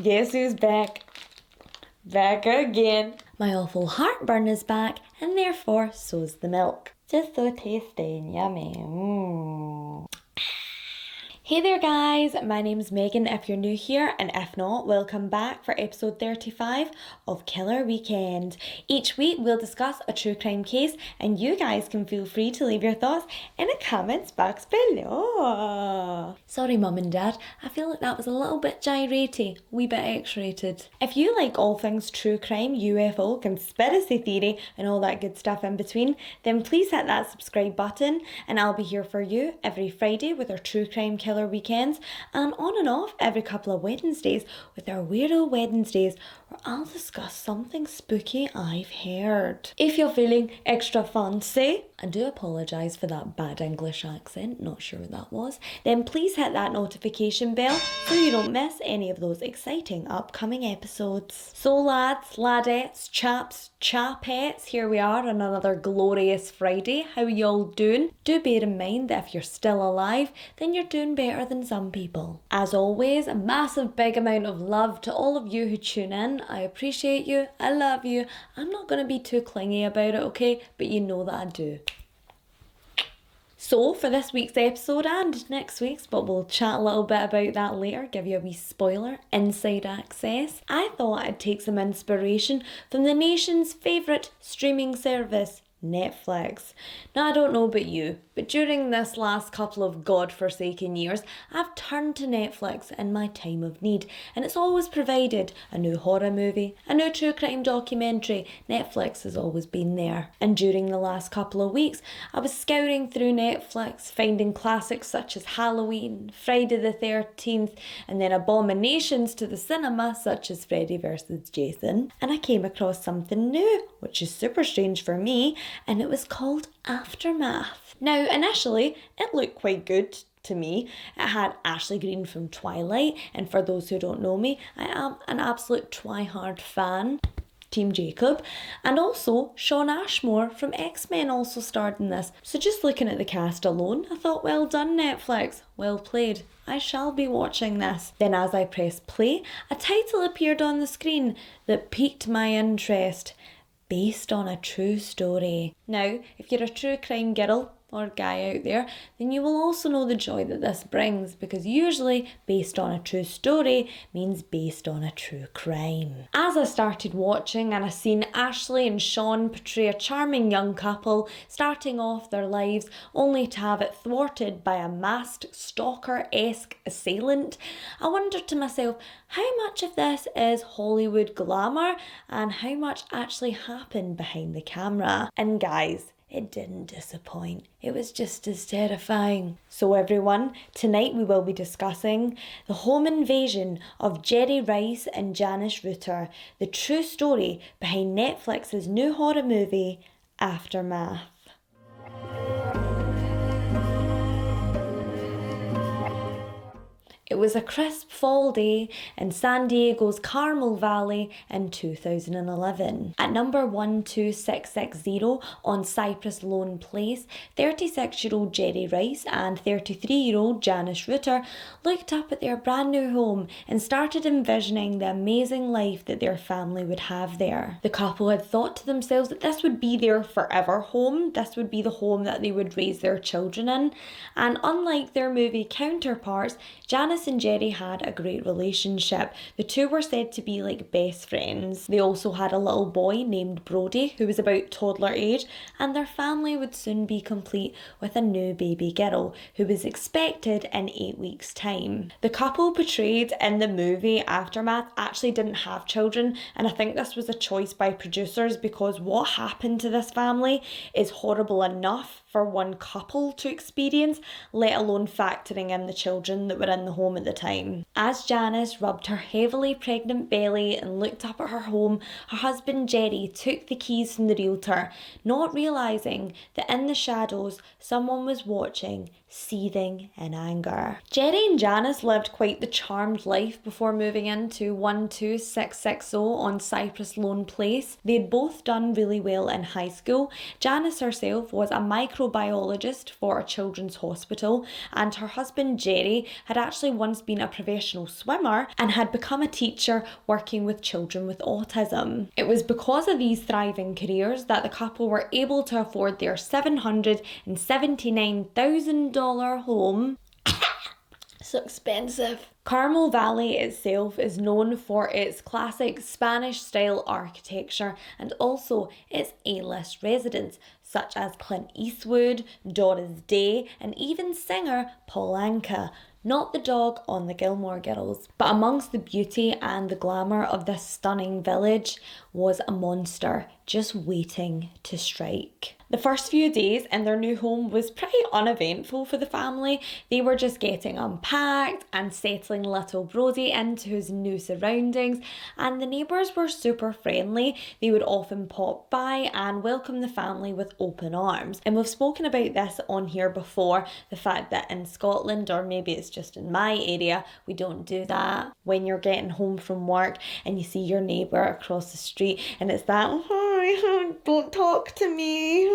Guess who's back? Back again. My awful heartburn is back, and therefore so's the milk. Just so tasty and yummy. Hey there guys, my name's Megan if you're new here, and if not, welcome back for episode 35 of Killer Weekend. Each week we'll discuss a true crime case, and you guys can feel free to leave your thoughts in the comments box below. Sorry mum and dad, I feel like that was a little bit gyrate-y, wee bit X-rated. If you like all things true crime, UFO, conspiracy theory and all that good stuff in between, then please hit that subscribe button, and I'll be here for you every Friday with our true crime killer weekends, and on and off every couple of Wednesdays with our Weirdo Wednesdays, where I'll discuss something spooky I've heard. If you're feeling extra fancy, I do apologise for that bad English accent, not sure what that was, then please hit that notification bell so you don't miss any of those exciting upcoming episodes. So lads, ladettes, chaps, chapettes, here we are on another glorious Friday. How are y'all doing? Do bear in mind that if you're still alive, then you're doing better than some people. As always, a massive big amount of love to all of you who tune in. I appreciate you, I love you. I'm not going to be too clingy about it, okay? But you know that I do. So for this week's episode and next week's, but we'll chat a little bit about that later, give you a wee spoiler, inside access, I thought I'd take some inspiration from the nation's favourite streaming service, Netflix. Now I don't know about you, but during this last couple of godforsaken years, I've turned to Netflix in my time of need, and it's always provided a new horror movie, a new true crime documentary. Netflix has always been there. And during the last couple of weeks, I was scouring through Netflix, finding classics such as Halloween, Friday the 13th, and then abominations to the cinema such as Freddy vs. Jason. And I came across something new, which is super strange for me, and it was called Aftermath. Now, initially, it looked quite good to me. It had Ashley Greene from Twilight, and for those who don't know me, I am an absolute try-hard fan. Team Jacob, and also Shawn Ashmore from X-Men also starred in this. So just looking at the cast alone, I thought, well done Netflix, well played. I shall be watching this. Then as I pressed play, a title appeared on the screen that piqued my interest. Based on a true story. Now, if you're a true crime girl or guy out there, then you will also know the joy that this brings, because usually based on a true story means based on a true crime. As I started watching and I seen Ashley and Shawn portray a charming young couple starting off their lives only to have it thwarted by a masked stalker-esque assailant, I wondered to myself, how much of this is Hollywood glamour and how much actually happened behind the camera? And guys, it didn't disappoint. It was just as terrifying. So everyone, tonight we will be discussing the home invasion of Jerry Rice and Janice Ruhter, the true story behind Netflix's new horror movie, Aftermath. It was a crisp fall day in San Diego's Carmel Valley in 2011. At number 12660 on Cypress Lone Place, 36-year-old Jerry Rice and 33-year-old Janice Ruhter looked up at their brand new home and started envisioning the amazing life that their family would have there. The couple had thought to themselves that this would be their forever home, this would be the home that they would raise their children in, and unlike their movie counterparts, Janice and Jerry had a great relationship. The two were said to be like best friends. They also had a little boy named Brody who was about toddler age, and their family would soon be complete with a new baby girl who was expected in 8 weeks' time. The couple portrayed in the movie Aftermath actually didn't have children, and I think this was a choice by producers because what happened to this family is horrible enough for one couple to experience, let alone factoring in the children that were in the home at the time. As Janice rubbed her heavily pregnant belly and looked up at her home, her husband Jerry took the keys from the realtor, not realising that in the shadows someone was watching seething in anger. Jerry and Janice lived quite the charmed life before moving into 12660 on Cypress Lawn Place. They'd both done really well in high school. Janice herself was a microbiologist for a children's hospital, and her husband Jerry had actually once been a professional swimmer and had become a teacher working with children with autism. It was because of these thriving careers that the couple were able to afford their $779,000 home. So expensive. Carmel Valley itself is known for its classic Spanish-style architecture and also its A-list residents, such as Clint Eastwood, Doris Day, and even singer Paul Anka. Not the dog on the Gilmore Girls. But amongst the beauty and the glamour of this stunning village was a monster just waiting to strike. The first few days in their new home was pretty uneventful for the family. They were just getting unpacked and settling little Brody into his new surroundings, and the neighbours were super friendly. They would often pop by and welcome the family with open arms. And we've spoken about this on here before, the fact that in Scotland, or maybe it's just in my area, we don't do that. When you're getting home from work and you see your neighbour across the street and it's that, oh, don't talk to me.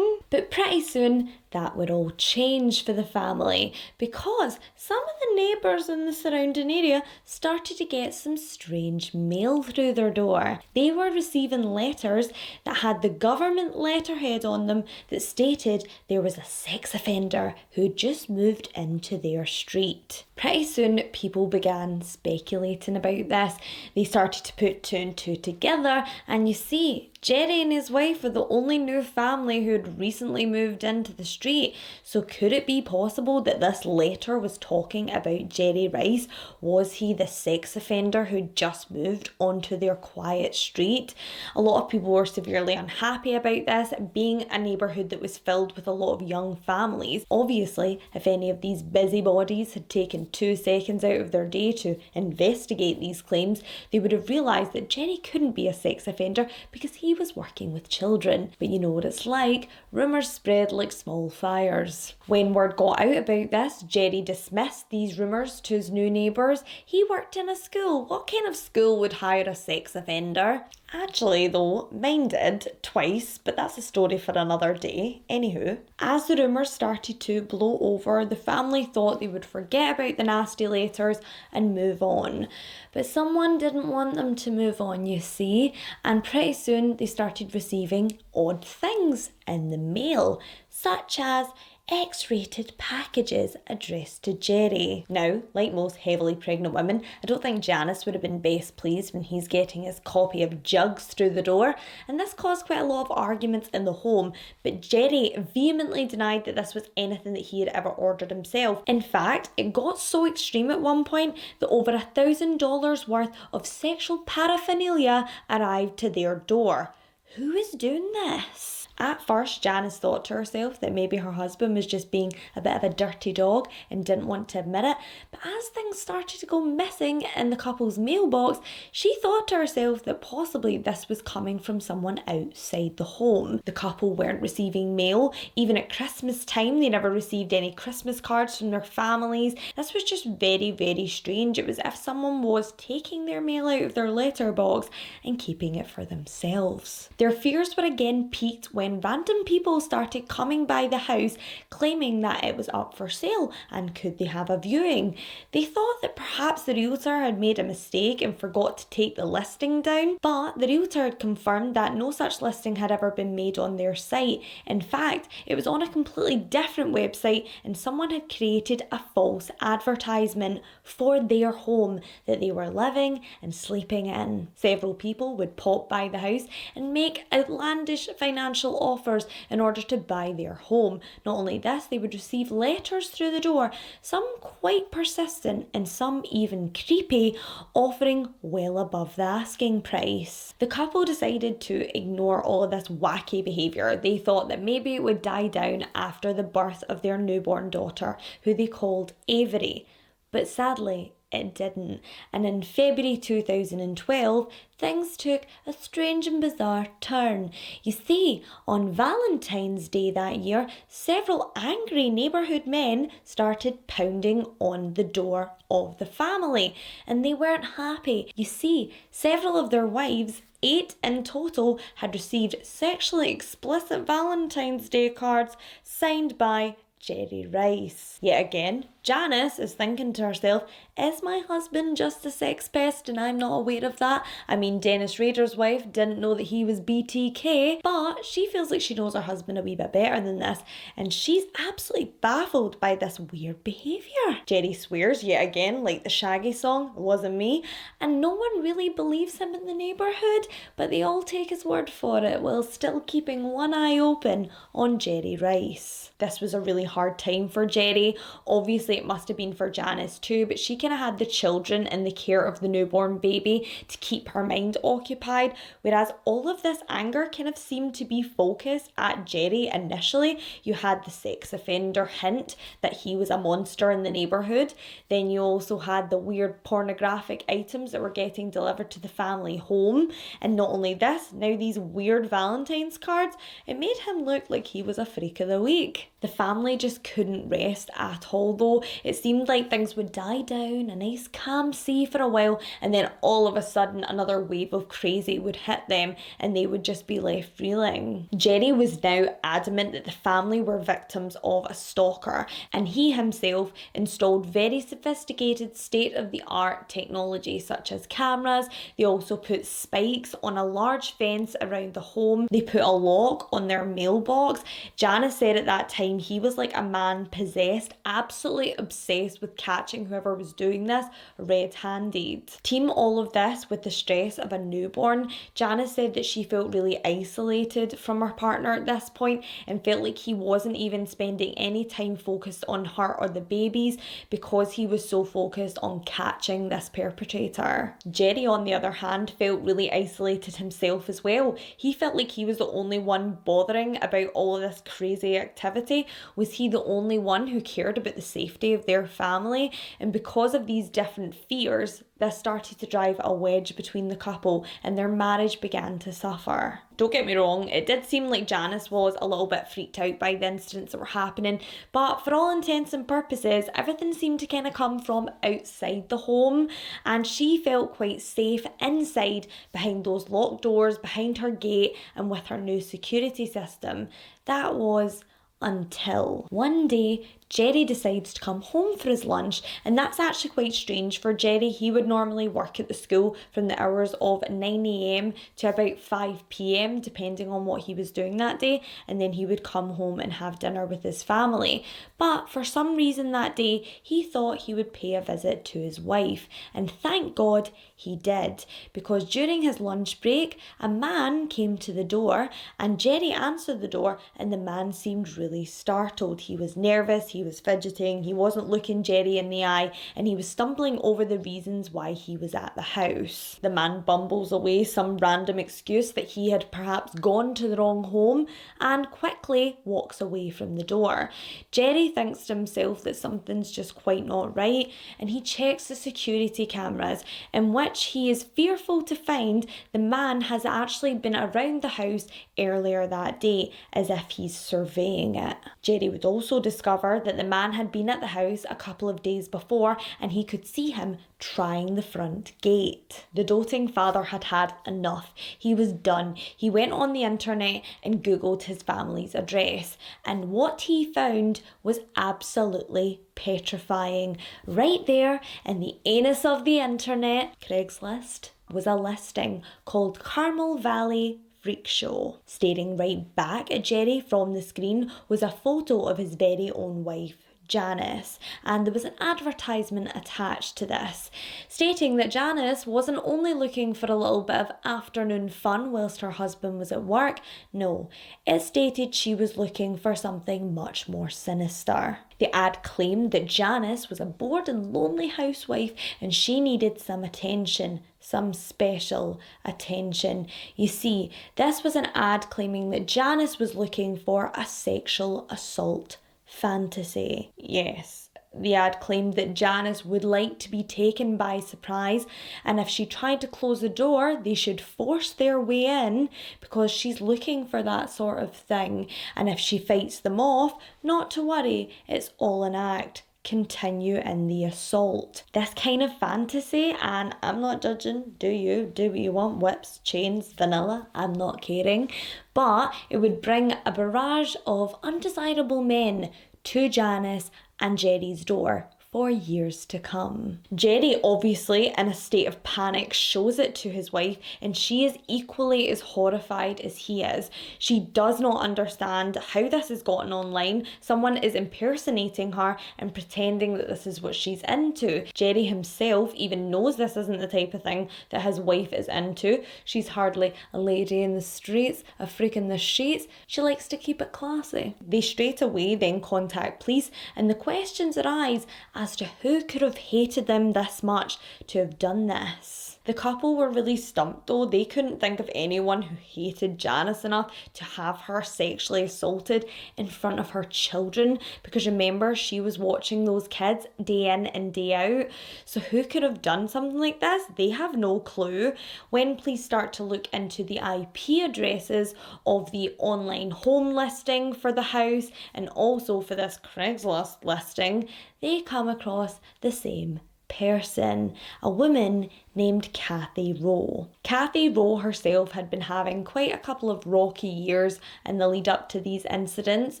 But pretty soon that would all change for the family, because some of the neighbours in the surrounding area started to get some strange mail through their door. They were receiving letters that had the government letterhead on them that stated there was a sex offender who just moved into their street. Pretty soon people began speculating about this. They started to put two and two together, and you see, Jerry and his wife were the only new family who had recently moved into the street. So could it be possible that this letter was talking about Jerry Rice? Was he the sex offender who just moved onto their quiet street? A lot of people were severely unhappy about this, being a neighbourhood that was filled with a lot of young families. Obviously, if any of these busybodies had taken 2 seconds out of their day to investigate these claims, they would have realised that Jerry couldn't be a sex offender because he was working with children. But you know what it's like, rumours spread like small fires. When word got out about this, Jerry dismissed these rumours to his new neighbours. He worked in a school. What kind of school would hire a sex offender? Actually though, mine did, twice, but that's a story for another day. Anywho, as the rumours started to blow over, the family thought they would forget about the nasty letters and move on. But someone didn't want them to move on, you see, and pretty soon they started receiving odd things in the mail, such as X-rated packages addressed to Jerry. Now, like most heavily pregnant women, I don't think Janice would have been best pleased when he's getting his copy of Jugs through the door, and this caused quite a lot of arguments in the home, but Jerry vehemently denied that this was anything that he had ever ordered himself. In fact, it got so extreme at one point that over $1,000 worth of sexual paraphernalia arrived to their door. Who is doing this? At first, Janice thought to herself that maybe her husband was just being a bit of a dirty dog and didn't want to admit it. But as things started to go missing in the couple's mailbox, she thought to herself that possibly this was coming from someone outside the home. The couple weren't receiving mail. Even at Christmas time, they never received any Christmas cards from their families. This was just very, very strange. It was as if someone was taking their mail out of their letterbox and keeping it for themselves. Their fears were again piqued when random people started coming by the house claiming that it was up for sale and could they have a viewing. They thought that perhaps the realtor had made a mistake and forgot to take the listing down, but the realtor had confirmed that no such listing had ever been made on their site. In fact, it was on a completely different website, and someone had created a false advertisement for their home that they were living and sleeping in. Several people would pop by the house and make outlandish financial offers in order to buy their home. Not only this, they would receive letters through the door, some quite persistent and some even creepy, offering well above the asking price. The couple decided to ignore all of this wacky behaviour. They thought that maybe it would die down after the birth of their newborn daughter, who they called Avery. But sadly, it didn't. And in February 2012, things took a strange and bizarre turn. You see, on Valentine's Day that year, several angry neighbourhood men started pounding on the door of the family, and they weren't happy. You see, several of their wives, 8 in total, had received sexually explicit Valentine's Day cards signed by Jerry Rice. Yet again, Janice is thinking to herself, is my husband just a sex pest and I'm not aware of that? I mean, Dennis Rader's wife didn't know that he was BTK, but she feels like she knows her husband a wee bit better than this, and she's absolutely baffled by this weird behaviour. Jerry swears yet again, like the Shaggy song, it wasn't me, and no one really believes him in the neighbourhood, but they all take his word for it while still keeping one eye open on Jerry Rice. This was a really hard time for Jerry. Obviously, it must have been for Janice too, but she kind of had the children and the care of the newborn baby to keep her mind occupied, whereas all of this anger kind of seemed to be focused at Jerry initially. You had the sex offender hint that he was a monster in the neighbourhood. Then you also had the weird pornographic items that were getting delivered to the family home. And not only this, now these weird Valentine's cards, it made him look like he was a freak of the week. The family just couldn't rest at all though. It seemed like things would die down, a nice calm sea for a while, and then all of a sudden another wave of crazy would hit them and they would just be left reeling. Jerry was now adamant that the family were victims of a stalker, and he himself installed very sophisticated state-of-the-art technology such as cameras. They also put spikes on a large fence around the home. They put a lock on their mailbox. Janice said at that time he was like a man possessed, absolutely obsessed with catching whoever was doing this red-handed. Team all of this with the stress of a newborn, Janice said that she felt really isolated from her partner at this point and felt like he wasn't even spending any time focused on her or the babies because he was so focused on catching this perpetrator. Jerry, on the other hand, felt really isolated himself as well. He felt like he was the only one bothering about all of this crazy activity. Was he the only one who cared about the safety of their family? And because of these different fears, this started to drive a wedge between the couple and their marriage began to suffer. Don't get me wrong, it did seem like Janice was a little bit freaked out by the incidents that were happening, but for all intents and purposes, everything seemed to kind of come from outside the home, and she felt quite safe inside behind those locked doors, behind her gate, and with her new security system. That was until one day Jerry decides to come home for his lunch, and that's actually quite strange for Jerry. He would normally work at the school from the hours of 9 a.m. to about 5 p.m. depending on what he was doing that day, and then he would come home and have dinner with his family. But for some reason that day he thought he would pay a visit to his wife, and thank God he did, because during his lunch break a man came to the door and Jerry answered the door, and the man seemed really startled. He was nervous, he was fidgeting, he wasn't looking Jerry in the eye, and he was stumbling over the reasons why he was at the house. The man bumbles away some random excuse that he had perhaps gone to the wrong home and quickly walks away from the door. Jerry thinks to himself that something's just quite not right, and he checks the security cameras, in which he is fearful to find the man has actually been around the house earlier that day as if he's surveying it. Jerry would also discover that the man had been at the house a couple of days before and he could see him trying the front gate. The doting father had had enough. He was done. He went on the internet and googled his family's address, and what he found was absolutely petrifying. Right there in the anus of the internet, Craigslist, was a listing called Carmel Valley Freak Show. Staring right back at Jerry from the screen was a photo of his very own wife, Janice, and there was an advertisement attached to this stating that Janice wasn't only looking for a little bit of afternoon fun whilst her husband was at work. No, it stated she was looking for something much more sinister. The ad claimed that Janice was a bored and lonely housewife and she needed some attention, some special attention. You see, this was an ad claiming that Janice was looking for a sexual assault fantasy. Yes, The ad claimed that Janice would like to be taken by surprise, and if she tried to close the door, they should force their way in because she's looking for that sort of thing. And if she fights them off, not to worry, it's all an act. Continue in the assault. This kind of fantasy, and I'm not judging, do what you want, whips, chains, vanilla, I'm not caring, but it would bring a barrage of undesirable men to Janice and Jerry's door for years to come. Jerry, obviously in a state of panic, shows it to his wife, and she is equally as horrified as he is. She does not understand how this has gotten online. Someone is impersonating her and pretending that this is what she's into. Jerry himself even knows this isn't the type of thing that his wife is into. She's hardly a lady in the streets, a freak in the sheets. She likes to keep it classy. They straight away then contact police, and the questions arise as to who could have hated them this much to have done this. The couple were really stumped though. They couldn't think of anyone who hated Janice enough to have her sexually assaulted in front of her children, because remember, she was watching those kids day in and day out. So who could have done something like this? They have no clue. When police start to look into the IP addresses of the online home listing for the house and also for this Craigslist listing, they come across the same person, a woman named Kathy Rowe. Kathy Rowe herself had been having quite a couple of rocky years in the lead up to these incidents.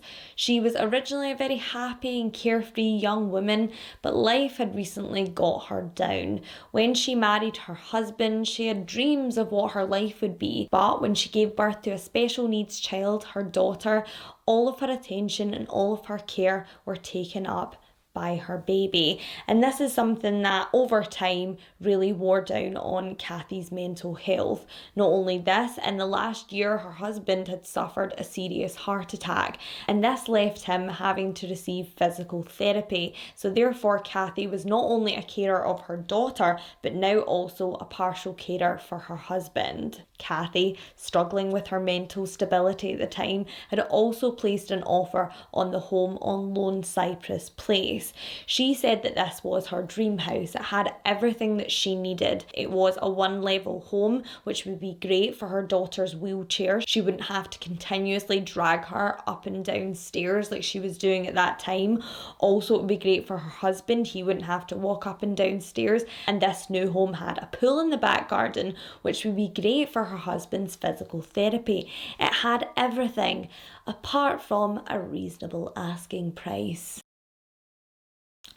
She was originally a very happy and carefree young woman, but life had recently got her down. When she married her husband, she had dreams of what her life would be, but when she gave birth to a special needs child, her daughter, all of her attention and all of her care were taken up by her baby. And this is something that over time really wore down on Kathy's mental health. Not only this, in the last year her husband had suffered a serious heart attack, and this left him having to receive physical therapy. So therefore Kathy was not only a carer of her daughter, but now also a partial carer for her husband. Kathy, struggling with her mental stability at the time, had also placed an offer on the home on Lone Cypress Place. She said that this was her dream house. It had everything that she needed. It was a one-level home, which would be great for her daughter's wheelchair. She wouldn't have to continuously drag her up and down stairs like she was doing at that time. Also, it would be great for her husband. He wouldn't have to walk up and down stairs. And this new home had a pool in the back garden, which would be great for her husband's physical therapy. It had everything, apart from a reasonable asking price.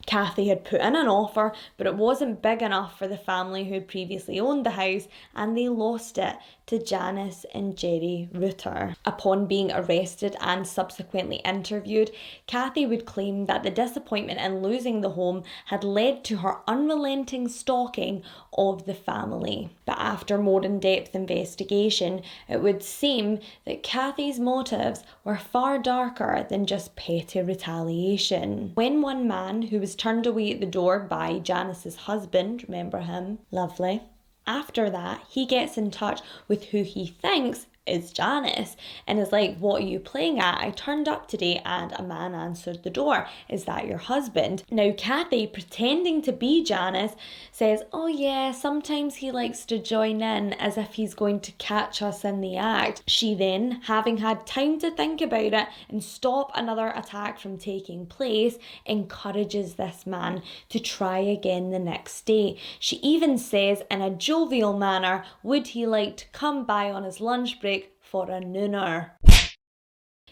Kathy had put in an offer, but it wasn't big enough for the family who had previously owned the house, and they lost it to Janice and Jerry Ruhter. Upon being arrested and subsequently interviewed, Kathy would claim that the disappointment in losing the home had led to her unrelenting stalking of the family. But after more in-depth investigation, it would seem that Kathy's motives were far darker than just petty retaliation. When one man who was turned away at the door by Janice's husband, remember him? Lovely. After that, he gets in touch with who he thinks is Janice and is like, what are you playing at? I turned up today and a man answered the door. Is that your husband? Now Kathy, pretending to be Janice, says, oh yeah, sometimes he likes to join in as if he's going to catch us in the act. She then, having had time to think about it and stop another attack from taking place, encourages this man to try again the next day. She even says in a jovial manner, would he like to come by on his lunch break for a nooner?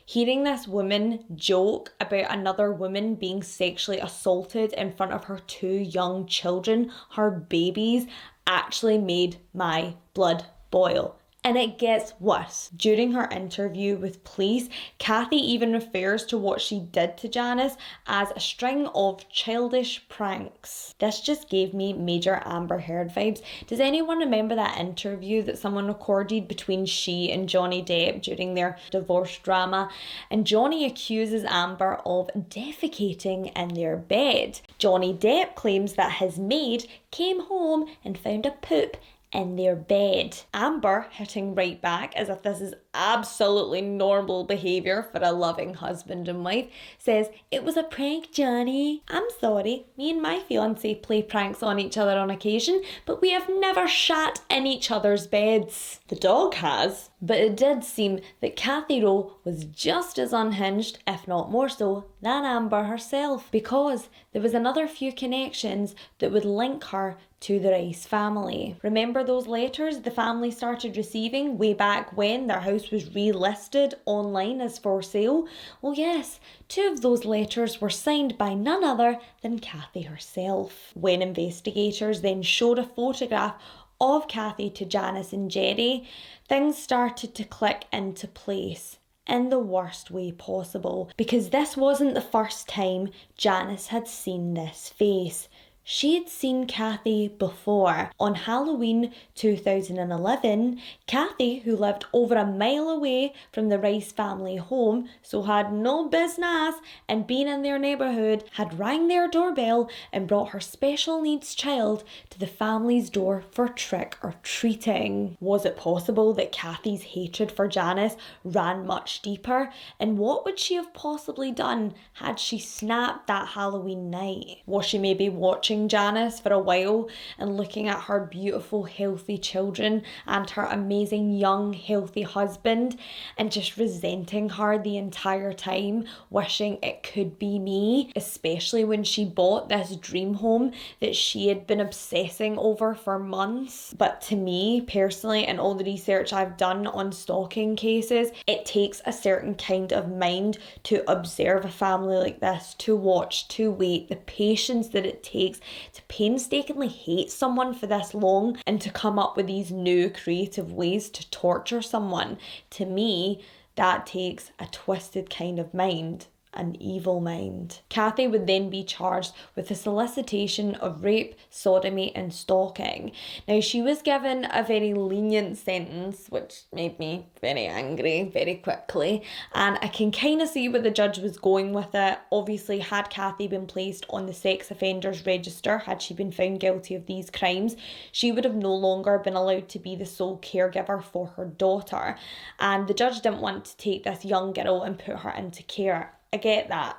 Hearing this woman joke about another woman being sexually assaulted in front of her two young children, her babies, actually made my blood boil. And it gets worse. During her interview with police, Kathy even refers to what she did to Janice as a string of childish pranks. This just gave me major Amber Heard vibes. Does anyone remember that interview that someone recorded between she and Johnny Depp during their divorce drama? And Johnny accuses Amber of defecating in their bed. Johnny Depp claims that his maid came home and found a poop in their bed. Amber, hitting right back as if this is absolutely normal behaviour for a loving husband and wife, says, "It was a prank, Johnny. I'm sorry, me and my fiancé play pranks on each other on occasion, but we have never shat in each other's beds." The dog has. But it did seem that Kathy Rowe was just as unhinged, if not more so, than Amber herself, because there was another few connections that would link her to the Rice family. Remember those letters the family started receiving way back when their house was relisted online as for sale? Well, yes, 2 of those letters were signed by none other than Kathy herself. When investigators then showed a photograph of Kathy to Janice and Jerry, things started to click into place in the worst way possible, because this wasn't the first time Janice had seen this face. She had seen Kathy before. On Halloween 2011, Kathy, who lived over a mile away from the Rice family home, so had no business in being in their neighbourhood, had rang their doorbell and brought her special needs child to the family's door for trick or treating. Was it possible that Kathy's hatred for Janice ran much deeper? And what would she have possibly done had she snapped that Halloween night? Was she maybe watching Janice for a while and looking at her beautiful healthy children and her amazing young healthy husband and just resenting her the entire time, wishing it could be me, especially when she bought this dream home that she had been obsessing over for months? But to me personally, and all the research I've done on stalking cases, it takes a certain kind of mind to observe a family like this, to watch, to wait, the patience that it takes to painstakingly hate someone for this long and to come up with these new creative ways to torture someone. To me, that takes a twisted kind of mind. An evil mind. Kathy would then be charged with the solicitation of rape, sodomy and stalking. Now, she was given a very lenient sentence, which made me very angry very quickly, and I can kind of see where the judge was going with it. Obviously, had Kathy been placed on the sex offenders register, had she been found guilty of these crimes, she would have no longer been allowed to be the sole caregiver for her daughter, and the judge didn't want to take this young girl and put her into care. I get that,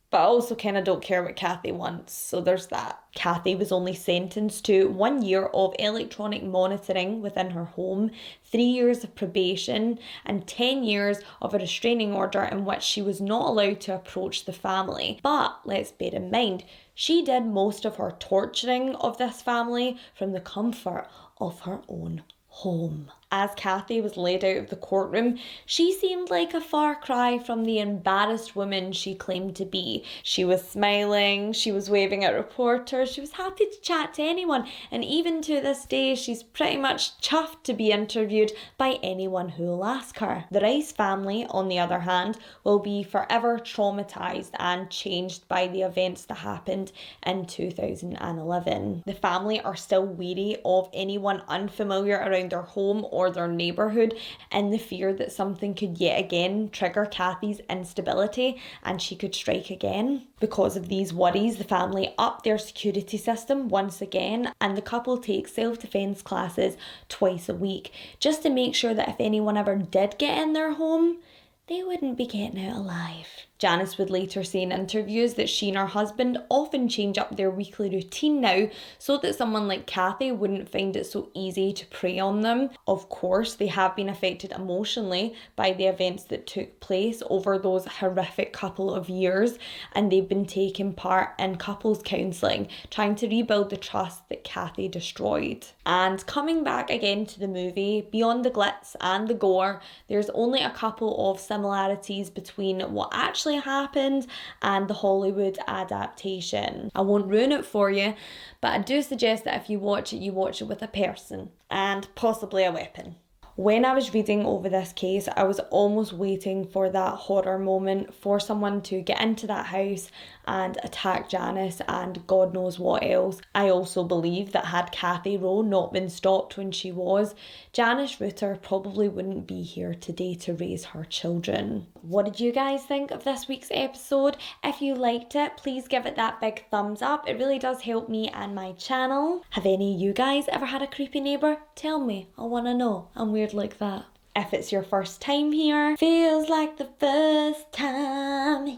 but I also kind of don't care what Kathy wants, so there's that. Kathy was only sentenced to 1 year of electronic monitoring within her home, 3 years of probation, and 10 years of a restraining order in which she was not allowed to approach the family. But let's bear in mind, she did most of her torturing of this family from the comfort of her own home. As Kathy was led out of the courtroom, she seemed like a far cry from the embarrassed woman she claimed to be. She was smiling, she was waving at reporters, she was happy to chat to anyone, and even to this day, she's pretty much chuffed to be interviewed by anyone who'll ask her. The Rice family, on the other hand, will be forever traumatised and changed by the events that happened in 2011. The family are still wary of anyone unfamiliar around their home or their neighbourhood, in the fear that something could yet again trigger Kathy's instability and she could strike again. Because of these worries, the family upped their security system once again, and the couple takes self-defence classes twice a week, just to make sure that if anyone ever did get in their home, they wouldn't be getting out alive. Janice would later say in interviews that she and her husband often change up their weekly routine now so that someone like Kathy wouldn't find it so easy to prey on them. Of course, they have been affected emotionally by the events that took place over those horrific couple of years, and they've been taking part in couples counselling, trying to rebuild the trust that Kathy destroyed. And coming back again to the movie, beyond the glitz and the gore, there's only a couple of similarities between what actually happened and the Hollywood adaptation. I won't ruin it for you, but I do suggest that if you watch it with a person and possibly a weapon. When I was reading over this case, I was almost waiting for that horror moment for someone to get into that house and attack Janice and God knows what else. I also believe that had Kathy Rowe not been stopped when she was, Janice Ruhter probably wouldn't be here today to raise her children. What did you guys think of this week's episode? If you liked it, please give it that big thumbs up. It really does help me and my channel. Have any of you guys ever had a creepy neighbour? Tell me, I want to know. I'm weird like that. If it's your first time here, feels like the first time, yeah,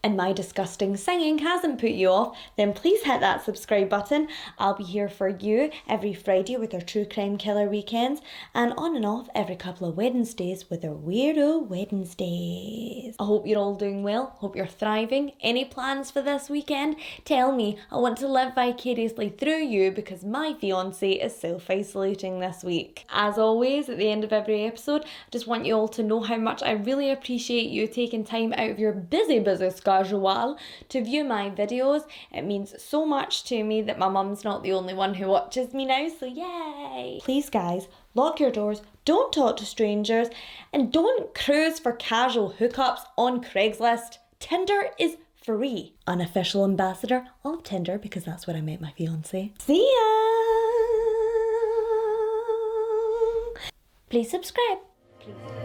and my disgusting singing hasn't put you off, then please hit that subscribe button. I'll be here for you every Friday with our True Crime Killer weekends, and on and off every couple of Wednesdays with our Weirdo Wednesdays. I hope you're all doing well, hope you're thriving. Any plans for this weekend? Tell me, I want to live vicariously through you because my fiancé is self-isolating this week. As always, at the end of every episode, I just want you all to know how much I really appreciate you taking time out of your busy schedule to view my videos. It means so much to me that my mum's not the only one who watches me now, so yay! Please guys, lock your doors, don't talk to strangers, and don't cruise for casual hookups on Craigslist. Tinder is free. Unofficial ambassador of Tinder because that's where I met my fiance. See ya! Please subscribe. Please.